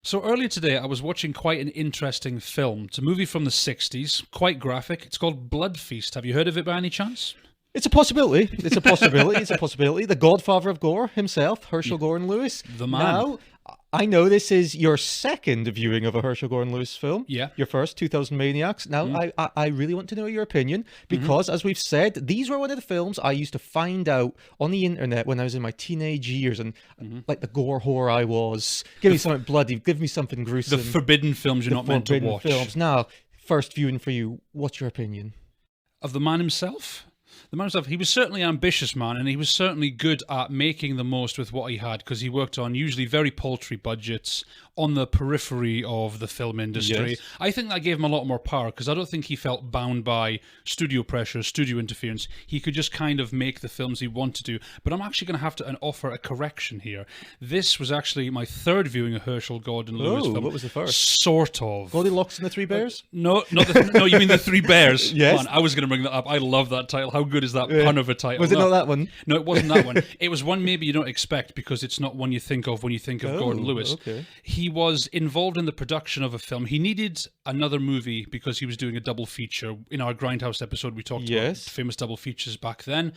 So earlier today, I was watching quite an interesting film. It's a movie from the 60s, quite graphic. It's called Blood Feast. Have you heard of it by any chance? It's a possibility. It's a possibility. It's a possibility. The Godfather of Gore himself, Herschell Gordon Lewis. The man. Now, I know this is your second viewing of a Herschell Gordon Lewis film. Yeah. Your first, 2000 Maniacs. Now, I really want to know your opinion because, as we've said, these were one of the films I used to find out on the internet when I was in my teenage years and like the gore whore I was. Give me something bloody. Give me something gruesome. The forbidden films you're not meant to watch. Films. Now, first viewing for you, what's your opinion? Of the man himself? The man himself, he was certainly an ambitious man, and he was certainly good at making the most with what he had, because he worked on usually very paltry budgets on the periphery of the film industry. Yes. I think that gave him a lot more power, because I don't think he felt bound by studio pressure, studio interference. He could just kind of make the films he wanted to. But I'm actually going to have to offer a correction here. This was actually my third viewing of Herschell Gordon Lewis film. What was the first? Sort of. Goldilocks and the Three Bears? No, no, you mean the Three Bears? Yes. Man, I was going to bring that up. I love that title. How good is that pun of a title? Was it not that one? No, it wasn't that one. It was one maybe you don't expect because it's not one you think of when you think of Gordon Lewis. Okay. He was involved in the production of a film. He needed another movie because he was doing a double feature. In our Grindhouse episode, we talked about famous double features back then.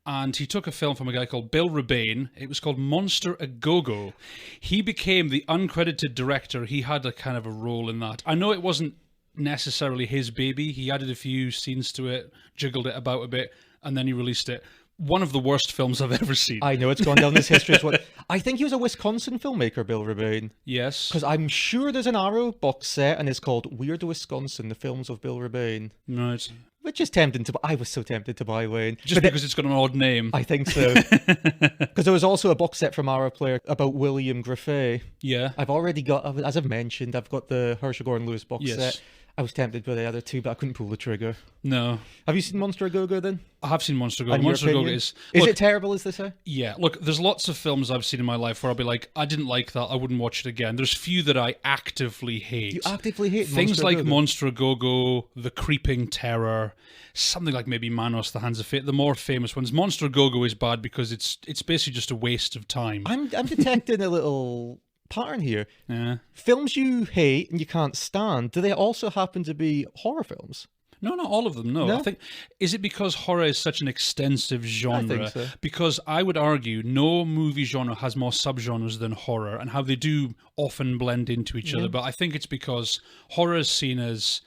And he took a film from a guy called Bill Rebane. It was called Monster A Go-Go. He became the uncredited director. He had a kind of a role in that. I know it wasn't necessarily his baby. He added a few scenes to it, jiggled it about a bit, and then he released it. One of the worst films I've ever seen. I know, it's gone down this history as what I think he was a Wisconsin filmmaker, Bill Rebane. Yes. Because I'm sure there's an Arrow box set and it's called Weird Wisconsin, the films of Bill Rebane. Right. Which is tempting to buy. I was so tempted to buy, Wayne. Just because it's got an odd name. I think so. Because there was also a box set from Arrow Player about William Griffey. Yeah. I've already got, as I've mentioned, I've got the Herschell Gordon Lewis box set. I was tempted by the other two, but I couldn't pull the trigger. No. Have you seen Monster A Go-Go then? I have seen Monster Go-Go. And Monster your Go-Go opinion? is... Is look, it terrible, as they say? Yeah. Look, there's lots of films I've seen in my life where I'll be like, I didn't like that, I wouldn't watch it again. There's few that I actively hate. You actively hate things Monster like Go-Go? Monster Go-Go, The Creeping Terror, something like maybe Manos, The Hands of Fate, the more famous ones. Monster Go-Go is bad because it's basically just a waste of time. I'm detecting a little pattern here. Yeah. Films you hate and you can't stand, do they also happen to be horror films? No, not all of them, no. No? I think, is it because horror is such an extensive genre? I think so. Because I would argue no movie genre has more subgenres than horror, and how they do often blend into each other. But I think it's because horror is seen as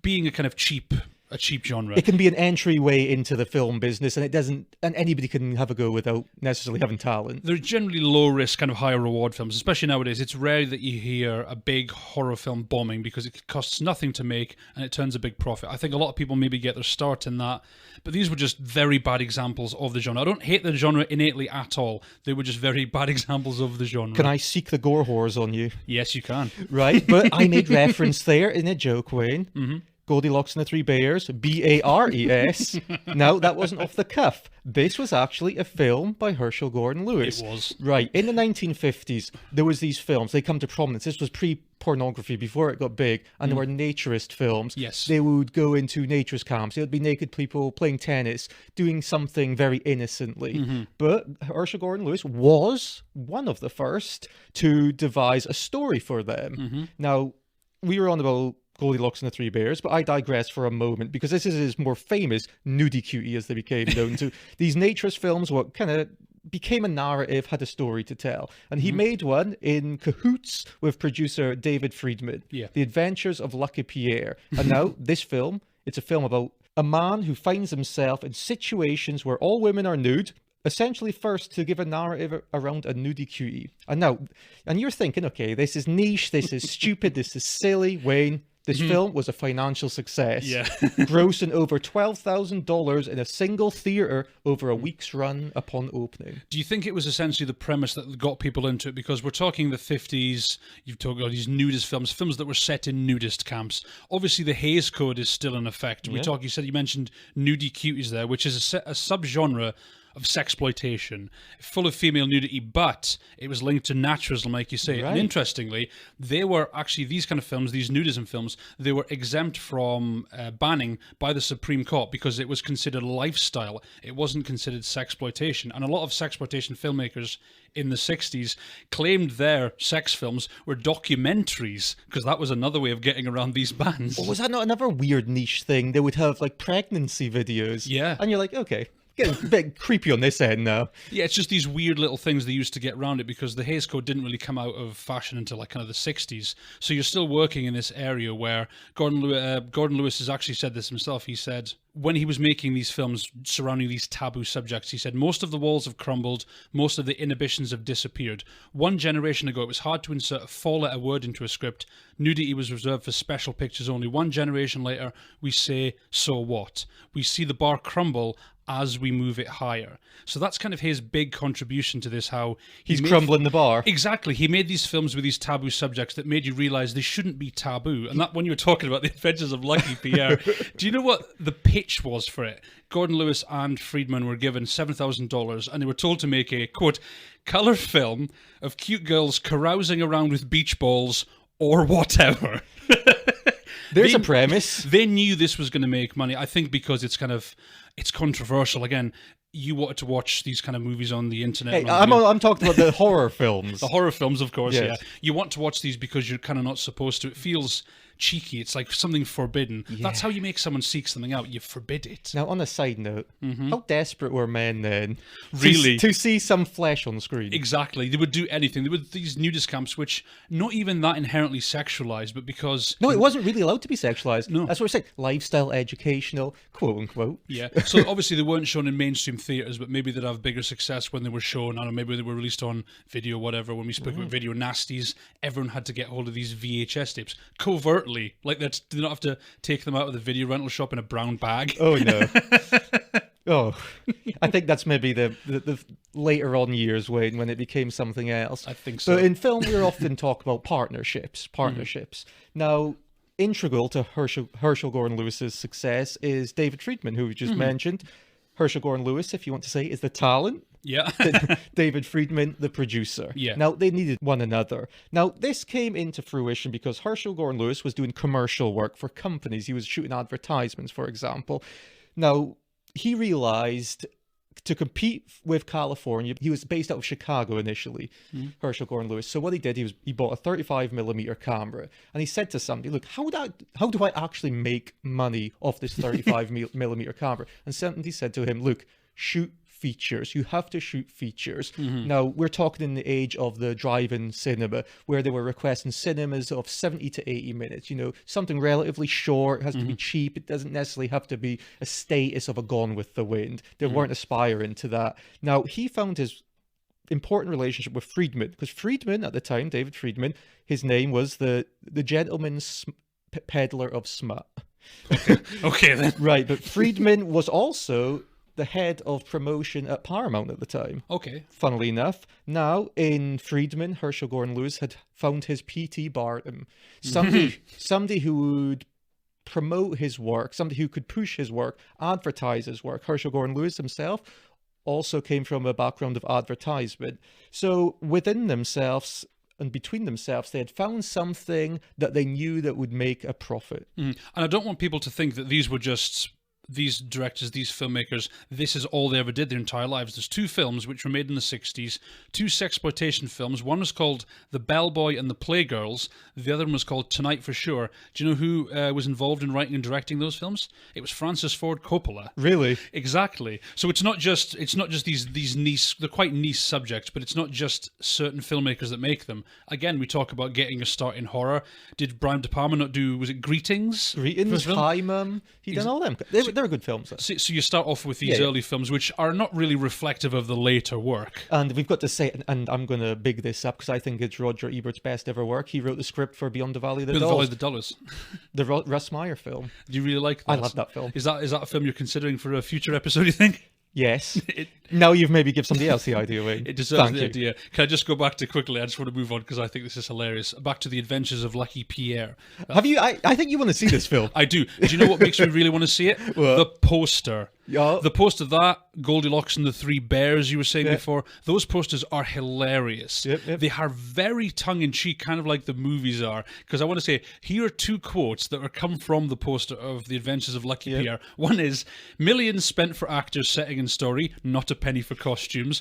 being a kind of cheap genre. It can be an entryway into the film business, and it doesn't, and anybody can have a go without necessarily having talent. They're generally low-risk, kind of higher-reward films, especially nowadays. It's rare that you hear a big horror film bombing because it costs nothing to make and it turns a big profit. I think a lot of people maybe get their start in that, but these were just very bad examples of the genre. I don't hate the genre innately at all. They were just very bad examples of the genre. Can I seek the gore whores on you? Yes, you can. Right, but I made reference there in a joke, Wayne. Mm-hmm. Goldilocks and the Three Bears, B-A-R-E-S. Now, that wasn't off the cuff. This was actually a film by Herschell Gordon Lewis. It was. Right, in the 1950s, there was these films. They come to prominence. This was pre-pornography, before it got big, and there were naturist films. Yes. They would go into naturist camps. It would be naked people playing tennis, doing something very innocently. But Herschell Gordon Lewis was one of the first to devise a story for them. Now, we were on about Goldilocks and the Three Bears, but I digress for a moment because this is his more famous nudie cutie, as they became known to. These naturist films, what kind of became a narrative, had a story to tell. And he made one in cahoots with producer David Friedman, The Adventures of Lucky Pierre. And now this film, it's a film about a man who finds himself in situations where all women are nude, essentially first to give a narrative around a nudie cutie. And now, and you're thinking, okay, this is niche, this is stupid, this is silly. Wayne, this film was a financial success. Yeah. Grossing over $12,000 in a single theater over a week's run upon opening. Do you think it was essentially the premise that got people into it? Because we're talking the 50s, you've talked about these nudist films, films that were set in nudist camps. Obviously, the Hays Code is still in effect. You mentioned nudie cuties there, which is a subgenre of sexploitation, full of female nudity, but it was linked to naturalism, like you say. Right. And interestingly, they were actually, these kind of films, these nudism films, they were exempt from banning by the Supreme Court because it was considered lifestyle. It wasn't considered sexploitation. And a lot of sexploitation filmmakers in the 60s claimed their sex films were documentaries, because that was another way of getting around these bans. Well, was that not another weird niche thing? They would have like pregnancy videos. Yeah. And you're like, okay, getting a bit creepy on this end now. Yeah, it's just these weird little things they used to get around it, because the Hays Code didn't really come out of fashion until like kind of the 60s. So you're still working in this area where Gordon Lewis has actually said this himself. He said when he was making these films surrounding these taboo subjects, he said, most of the walls have crumbled, most of the inhibitions have disappeared. One generation ago, it was hard to insert a four-letter word into a script. Nudity was reserved for special pictures only. One generation later, we say, so what? We see the bar crumble as we move it higher. So that's kind of his big contribution to this, how he's crumbling the bar. Exactly. He made these films with these taboo subjects that made you realize they shouldn't be taboo. And that, when you were talking about The Adventures of Lucky Pierre, do you know what the pitch was for it? Gordon Lewis and Friedman were given $7,000 and they were told to make a, quote, color film of cute girls carousing around with beach balls or whatever. There's a premise. They knew this was going to make money, I think, because it's controversial. Again, you wanted to watch these kind of movies on the internet. Hey, I'm talking about the horror films. The horror films, of course, yes. Yeah. You want to watch these because you're kind of not supposed to. It feels cheeky. It's like something forbidden. Yeah. That's how you make someone seek something out. You forbid it. Now, on a side note, how desperate were men then? Really? To see some flesh on screen. Exactly. They would do anything. They would these nudist camps, which not even that inherently sexualized, but because... No, it wasn't really allowed to be sexualized. No. That's what we're saying. Lifestyle, educational, quote unquote. Yeah. So obviously they weren't shown in mainstream theaters, but maybe they'd have bigger success when they were shown. I don't know, maybe they were released on video, whatever. When we spoke about video nasties, everyone had to get hold of these VHS tapes covertly. Like that, they don't have to take them out of the video rental shop in a brown bag. Oh no. Oh, I think that's maybe the later on years when it became something else. I think so. But in film, we often talk about partnerships. Now, integral to Herschell Gordon Lewis's success is David Friedman, who we just mentioned. Herschell Gordon Lewis, if you want to say, is the talent. Yeah. David Friedman, the producer. Yeah. Now, they needed one another. Now, this came into fruition because Herschell Gordon Lewis was doing commercial work for companies. He was shooting advertisements, for example. Now, he realized to compete with California, he was based out of Chicago initially, Herschell Gordon Lewis. So what he did, he bought a 35mm camera, and he said to somebody, look, how do I actually make money off this 35mm camera? And somebody said to him, look, shoot features. You have to shoot features. Now, we're talking in the age of the drive-in cinema, where they were requesting cinemas of 70 to 80 minutes, you know, something relatively short. It has to be cheap. It doesn't necessarily have to be a status of a Gone with the Wind. They weren't aspiring to that. Now, he found his important relationship with Friedman, because Friedman at the time, David Friedman, his name was the gentleman's peddler of smut. Okay then. Right, but Friedman was also the head of promotion at Paramount at the time. Okay. Funnily enough, now in Friedman, Herschell Gordon Lewis had found his P.T. Barnum, somebody who would promote his work, somebody who could push his work, advertise his work. Herschell Gordon Lewis himself also came from a background of advertisement. So within themselves and between themselves, they had found something that they knew that would make a profit. And I don't want people to think that these were just... these directors, these filmmakers, this is all they ever did their entire lives. There's two films which were made in the 60s, two sexploitation films. One was called The Bellboy and the Playgirls. The other one was called Tonight for Sure. Do you know who was involved in writing and directing those films? It was Francis Ford Coppola. Really? Exactly. So it's not just these niche, they're quite niche subjects, but it's not just certain filmmakers that make them. Again, we talk about getting a start in horror. Did Brian De Palma not do, was it Greetings? Greetings, Hi Mum. He done all them. They're good films. So you start off with these early films, which are not really reflective of the later work. And we've got to say, and I'm going to big this up because I think it's Roger Ebert's best ever work. He wrote the script for Beyond the Valley of the Dolls. Beyond the Valley of the Dollars. The Russ Meyer film. Do you really like that? I love that film. Is that a film you're considering for a future episode, you think? Yes. Now you've maybe give somebody else the idea away. It deserves the idea. Can I just go back to quickly? I just want to move on because I think this is hilarious. Back to The Adventures of Lucky Pierre. Have you? I think you want to see this film. I do. Do you know what makes me really want to see it? What? The poster. Yeah. The poster of that, Goldilocks and the Three Bears you were saying before, those posters are hilarious. Yep. They are very tongue-in-cheek, kind of like the movies are. Because I want to say, here are two quotes that are come from the poster of The Adventures of Lucky Pierre. One is, millions spent for actors, setting and story, not a penny for costumes.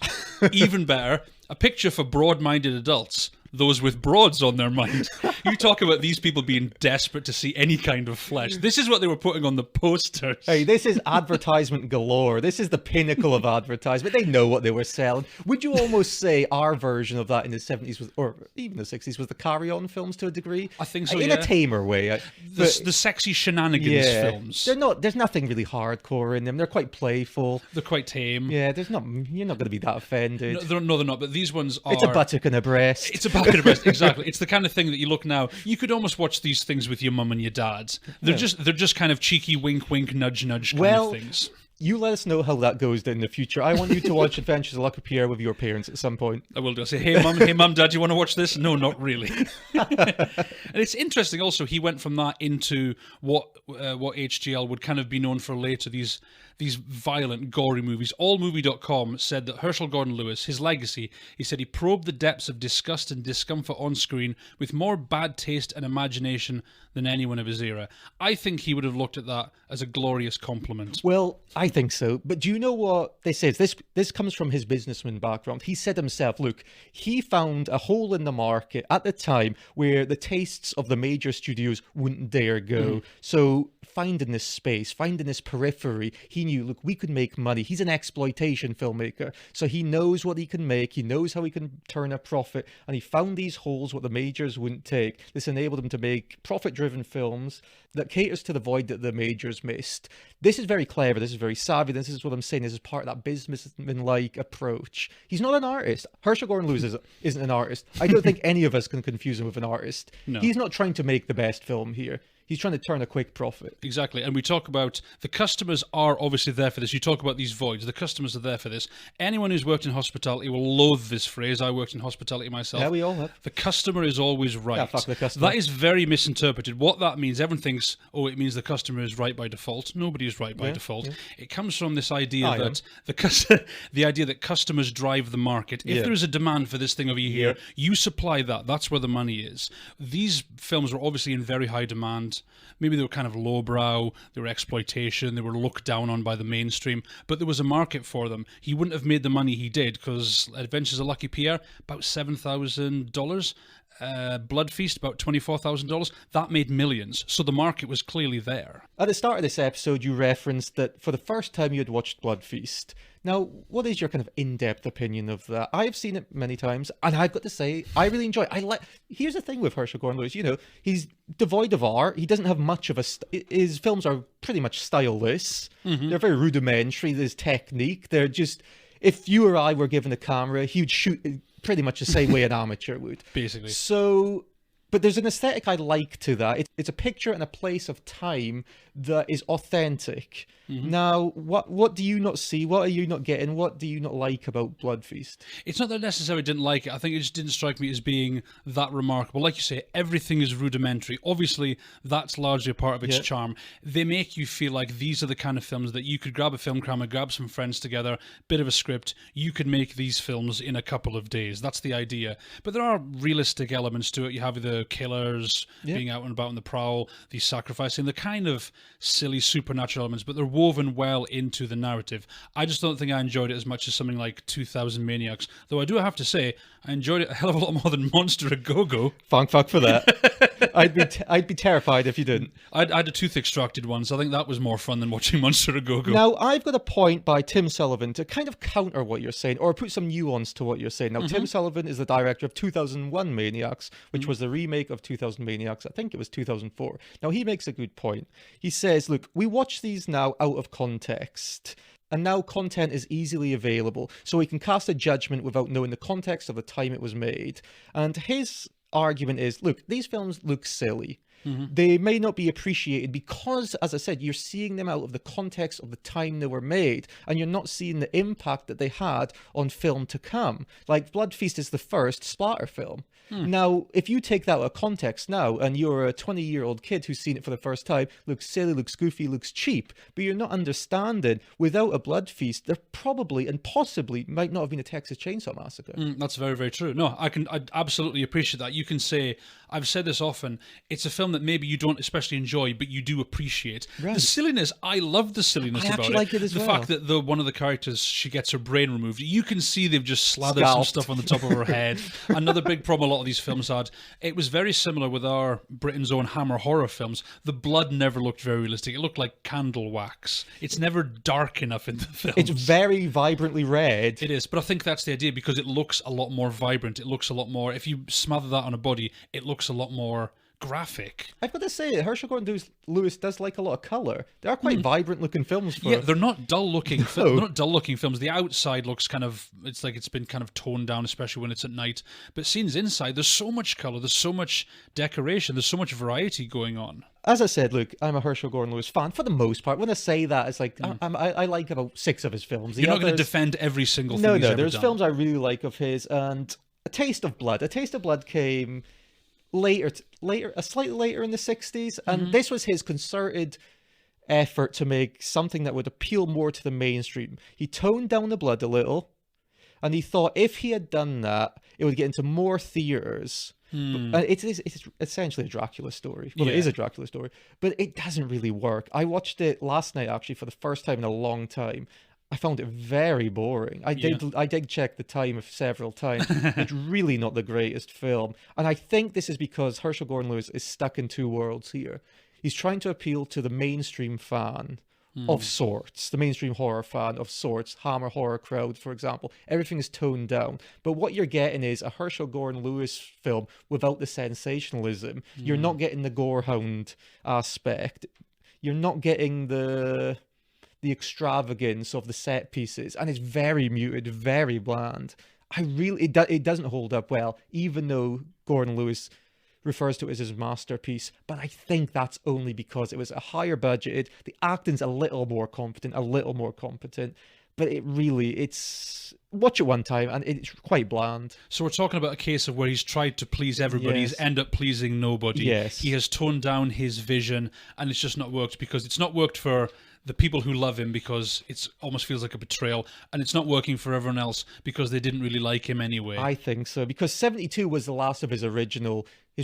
Even better, a picture for broad-minded adults, those with broads on their mind. You talk about these people being desperate to see any kind of flesh. This is what they were putting on the posters. Hey, this is advertisement galore. This is the pinnacle of advertisement. They know what they were selling. Would you almost say our version of that in the 70s was, or even the 60s, was the Carry-On films to a degree? I think so, in a tamer way. The sexy shenanigans films. There's nothing really hardcore in them. They're quite playful. They're quite tame. Yeah, you're not going to be that offended. No, they're not. But these ones are. It's a buttock and a breast. It's a back and a breast, exactly. It's the kind of thing that you look now. You could almost watch these things with your mum and your dad. They're just kind of cheeky wink, wink, nudge, nudge kind of things. You let us know how that goes in the future. I want you to watch Adventures of Lucky Pierre with your parents at some point. I will do. I'll say, hey mum, dad, you want to watch this? No, not really. And it's interesting also, he went from that into what HGL would kind of be known for later, these violent, gory movies. AllMovie.com said that Herschell Gordon Lewis, his legacy, he said he probed the depths of disgust and discomfort on screen with more bad taste and imagination than anyone of his era. I think he would have looked at that as a glorious compliment. Well, I think so. But do you know what they say? This comes from his businessman background. He said himself, look, he found a hole in the market at the time where the tastes of the major studios wouldn't dare go. So finding this space, finding this periphery, he knew, look, we could make money. He's an exploitation filmmaker. So he knows what he can make. He knows how he can turn a profit. And he found these holes what the majors wouldn't take. This enabled him to make profit-driven films that caters to the void that the majors missed. This is very clever. This is very savvy. This is what I'm saying. This is part of that businessman-like approach. He's not an artist. Herschell Gordon Lewis isn't an artist. I don't think any of us can confuse him with an artist. No. He's not trying to make the best film here. He's trying to turn a quick profit. Exactly. And we talk about the customers are obviously there for this. You talk about these voids. The customers are there for this. Anyone who's worked in hospitality will loathe this phrase. I worked in hospitality myself. Yeah, we all have. The customer is always right. Yeah, fuck the customer. That is very misinterpreted. What that means, everyone thinks, oh, it means the customer is right by default. Nobody is right by default. Yeah. It comes from this idea that the idea that customers drive the market. If there is a demand for this thing over here, you supply that. That's where the money is. These films were obviously in very high demand. Maybe they were kind of lowbrow, they were exploitation, they were looked down on by the mainstream, but there was a market for them. He wouldn't have made the money he did because Adventures of Lucky Pierre, about $7,000. Blood Feast, about $24,000. That made millions. So the market was clearly there. At the start of this episode, you referenced that for the first time you had watched Blood Feast. Now, what is your kind of in-depth opinion of that? I've seen it many times, and I've got to say, I really enjoy it. Here's the thing with Herschell Gordon Lewis, he's devoid of art. He doesn't have much of his films are pretty much styleless. They're very rudimentary. There's technique. They're just, if you or I were given a camera, he would shoot pretty much the same way an amateur would. Basically. So, but there's an aesthetic I like to that. It's a picture and a place of time that is authentic. Now, what do you not see? What are you not getting? What do you not like about Blood Feast? It's not that I necessarily didn't like it. I think it just didn't strike me as being that remarkable. Like you say, everything is rudimentary. Obviously, that's largely a part of its charm. They make you feel like these are the kind of films that you could grab a film camera, grab some friends together, bit of a script. You could make these films in a couple of days. That's the idea. But there are realistic elements to it. You have the killers being out and about on the prowl, the sacrificing, the kind of silly supernatural elements, but they're woven well into the narrative. I just don't think I enjoyed it as much as something like 2000 Maniacs, though I do have to say I enjoyed it a hell of a lot more than Monster a Go-Go. Thank fuck for that. I'd be terrified if you didn't. I had a tooth extracted one, so I think that was more fun than watching Monster a Go-Go. Now, I've got a point by Tim Sullivan to kind of counter what you're saying, or put some nuance to what you're saying. Now, Tim Sullivan is the director of 2001 Maniacs, which was the remake of 2000 Maniacs. I think it was 2004. Now, he makes a good point. He says, look, we watch these now out of context. And now content is easily available, so we can cast a judgment without knowing the context of the time it was made. And his argument is, look, these films look silly. They may not be appreciated because, as I said, you're seeing them out of the context of the time they were made, and you're not seeing the impact that they had on film to come. Like Blood Feast is the first splatter film. Now, if you take that out of context now, and you're a 20-year-old kid who's seen it for the first time, looks silly, looks goofy, looks cheap, but you're not understanding, without a Blood Feast, there probably and possibly might not have been a Texas Chainsaw Massacre. That's very, very true. No, I absolutely appreciate that. You can say, I've said this often, it's a film that maybe you don't especially enjoy, but you do appreciate. Right. The silliness, I love the silliness I about actually it. like it as the well. fact that one of the characters, she gets her brain removed, you can see they've just slathered some stuff on the top of her head. Another big problem a lot of these films had, it was very similar with our Britain's own Hammer horror films. The blood never looked very realistic. It looked like candle wax. It's never dark enough in the films. It's very vibrantly red. It is, but I think that's the idea because it looks a lot more vibrant. It looks a lot more, if you smother that on a body, it looks a lot more graphic. I've got to say, Herschell Gordon Lewis does like a lot of color. They are quite vibrant looking films. Yeah, they're not dull looking. They're not dull looking films. The outside looks kind of, it's like it's been kind of toned down, especially when it's at night. But scenes inside, there's so much color, there's so much decoration, there's so much variety going on. As I said, look, I'm a Herschell Gordon Lewis fan for the most part. When I say that, it's like I like about 6 of his films. You're not going to defend every single thing he's ever there's done. films I really like of his, and A Taste of Blood. A Taste of Blood came slightly later in the 60s, and this was his concerted effort to make something that would appeal more to the mainstream. He toned down the blood a little, and he thought if he had done that, it would get into more theaters. It's essentially a Dracula story. Well, it is a Dracula story, but it doesn't really work. I watched it last night, actually, for the first time in a long time. I found it very boring. I did check the time several times. It's really not the greatest film. And I think this is because Herschell Gordon Lewis is stuck in two worlds here. He's trying to appeal to the mainstream fan of sorts, the mainstream horror fan of sorts, Hammer horror crowd, for example. Everything is toned down. But what you're getting is a Herschell Gordon Lewis film without the sensationalism. You're not getting the gorehound aspect. You're not getting the extravagance of the set pieces, and it's very muted, very bland. It doesn't hold up well, even though Gordon Lewis refers to it as his masterpiece. But I think that's only because it was a higher budgeted. The acting's a little more competent, but it's watch it one time and it's quite bland. So we're talking about a case of where he's tried to please everybody, he's ended up pleasing nobody. Yes. He has toned down his vision, and it's just not worked because it's not worked for the people who love him because it almost feels like a betrayal, and it's not working for everyone else because they didn't really like him anyway. I think so, because 72 was the last of his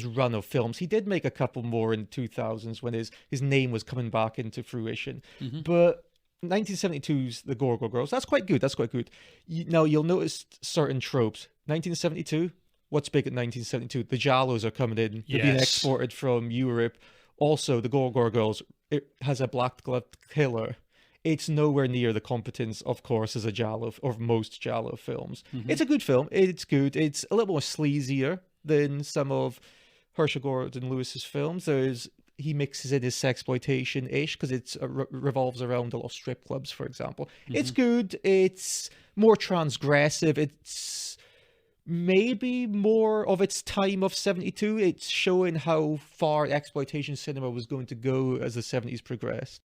run of films. He did make a couple more in the 2000s when his name was coming back into fruition. But 1972's The Gore Girls, that's quite good. Now, you'll notice certain tropes. 1972, what's big at 1972? The Giallos are coming in. They're being exported from Europe. Also, The Gore Girls, it has a black-gloved killer. It's nowhere near the competence, of course, as a Giallo, or most Giallo films. It's a good film. It's good. It's a little more sleazier than some of Herschell Gordon Lewis's films. He mixes in his sexploitation-ish because it revolves around a lot of strip clubs, for example. It's good. It's more transgressive. It's maybe more of its time of 72. It's showing how far exploitation cinema was going to go as the 70s progressed.